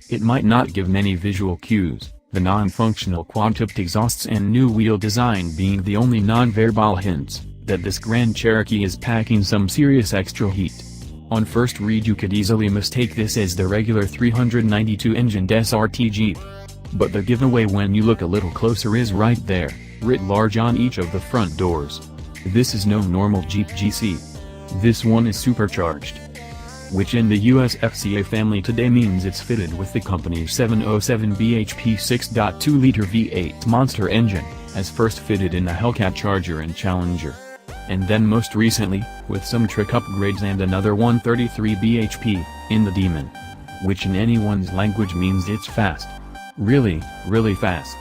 It might not give many visual cues, the non-functional quad-tipped exhausts and new wheel design being the only non-verbal hints that this Grand Cherokee is packing some serious extra heat. On first read you could easily mistake this as the regular 392-engined SRT Jeep. But the giveaway when you look a little closer is right there, writ large on each of the front doors. This is no normal Jeep GC. This one is supercharged. Which in the US FCA family today means it's fitted with the company's 707 bhp 6.2-liter V8 monster engine, as first fitted in the Hellcat Charger and Challenger. And then most recently, with some trick upgrades and another 133 bhp, in the Demon. Which in anyone's language means it's fast. Really, really fast.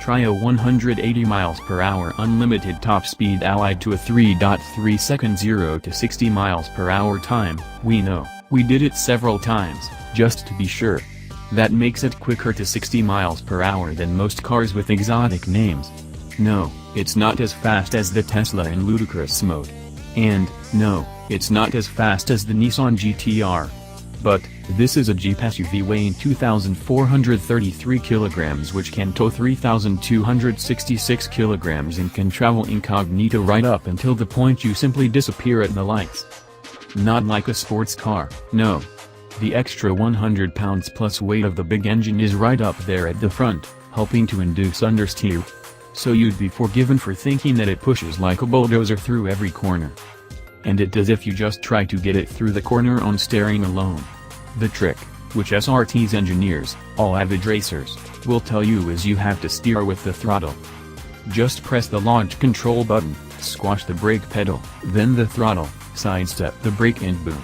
Try a 180 miles per hour unlimited top speed allied to a 3.3 second 0 to 60 miles per hour time. We know, we did it several times, just to be sure. That makes it quicker to 60 miles per hour than most cars with exotic names. No, it's not as fast as the Tesla in ludicrous mode. And, no, it's not as fast as the Nissan GT-R. But, this is a Jeep SUV weighing 2,433 kilograms which can tow 3,266 kilograms and can travel incognito right up until the point you simply disappear at the lights. Not like a sports car, no. The extra 100 pounds plus weight of the big engine is right up there at the front, helping to induce understeer. So you'd be forgiven for thinking that it pushes like a bulldozer through every corner. And it does if you just try to get it through the corner on steering alone. The trick, which SRT's engineers, all avid racers, will tell you is you have to steer with the throttle. Just press the launch control button, squash the brake pedal, then the throttle, sidestep the brake and boom.